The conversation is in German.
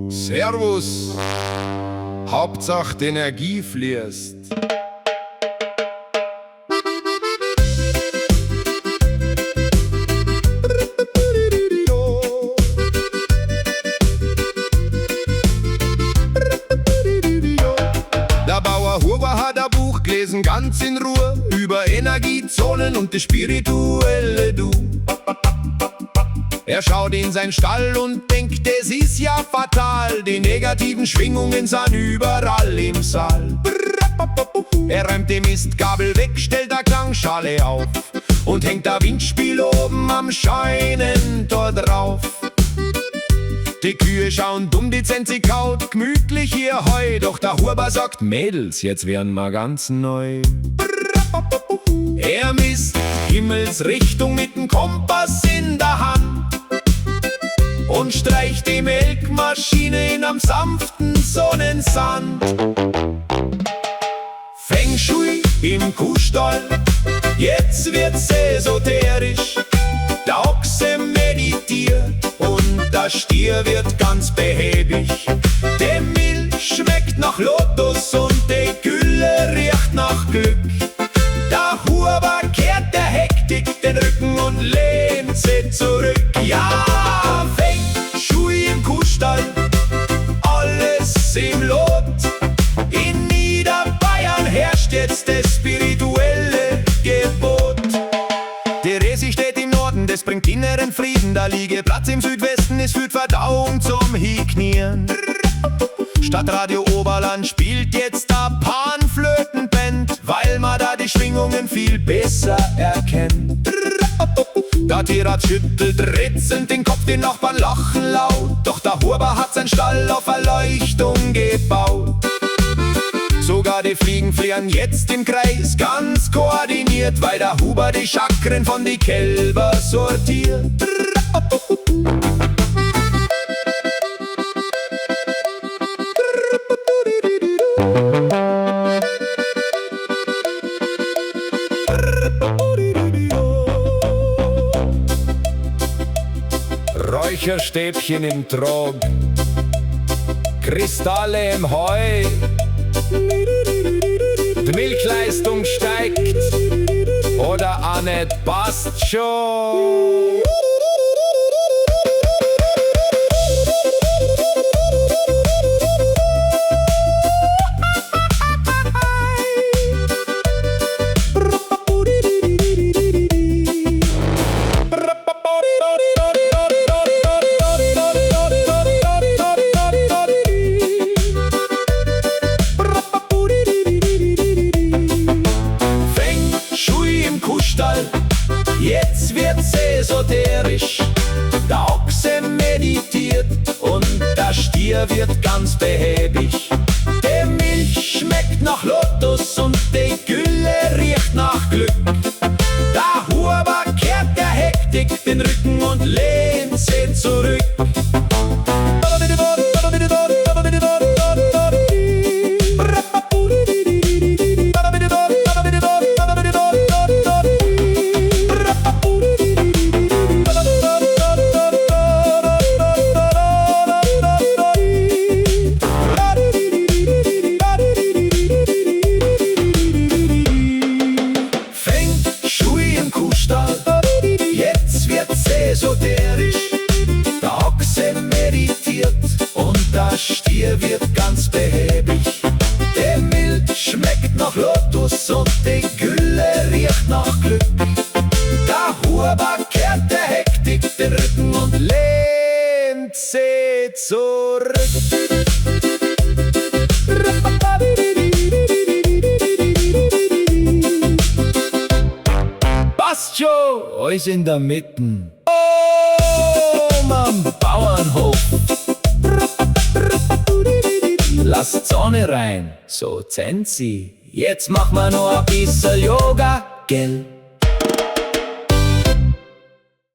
Servus, Hauptsache die Energie fließt. Der Bauer Huber hat ein Buch gelesen, ganz in Ruhe, über Energiezonen und das spirituelle Du. Er schaut in sein Stall und denkt, es ist ja fatal, die negativen Schwingungen sind überall im Saal. Er räumt die Mistgabel weg, stellt der Klangschale auf und hängt der Windspiel oben am Scheunentor drauf. Die Kühe schauen dumm, die Zenzi kaut gemütlich ihr Heu, doch der Huber sagt, Mädels, jetzt werden wir ganz neu. Er misst Himmelsrichtung mit dem Kompass in der Hand und streicht die Melkmaschine in am sanften Sonnensand. Feng Shui im Kuhstall, jetzt wird's esoterisch. Der Ochse meditiert und der Stier wird ganz behäbig. Die Milch schmeckt nach Lotus und die Gülle riecht nach Glück. Der Huber kehrt der Hektik den Rücken und lehnt sie zurück. Ja, Feng Shui im Kuhstall, alles im Lot. In Niederbayern herrscht jetzt das spirituelle Gebot. Die Resi steht im Norden, das bringt inneren Frieden. Da liege Platz im Südwesten, es führt Verdauung zum Hinknien. Stadtradio Oberland spielt jetzt a Panflötenband, weil man da die Schwingungen viel besser erkennt. Der Tierrat schüttelt ritzend den Kopf, die Nachbarn lachen laut, doch der Huber hat sein Stall auf Erleuchtung gebaut. Sogar die Fliegen fliegen jetzt im Kreis, ganz koordiniert, weil der Huber die Chakren von die Kälber sortiert. Räucherstäbchen im Trog, Kristalle im Heu, die Milchleistung steigt oder auch nicht, passt schon. Jetzt wird's esoterisch, der Ochse meditiert und der Stier wird ganz behäbig. Die Milch schmeckt nach Lotus und die Gülle riecht nach Glück. Der Huber kehrt der Hektik den Rücken und lehnt sie zurück. Jetzt wird's esoterisch, der Ochse meditiert und der Stier wird ganz behäbig. Die Milch schmeckt nach Lotus und die Gülle riecht nach Glück. Der Huber kehrt der Hektik den Rücken und lehnt sie zurück. Passt schon, alles in der Mitte. Oh, am Bauernhof. Lasst Sonne rein, so Zenzi. Jetzt mach ma noch ein bisschen Yoga, gell?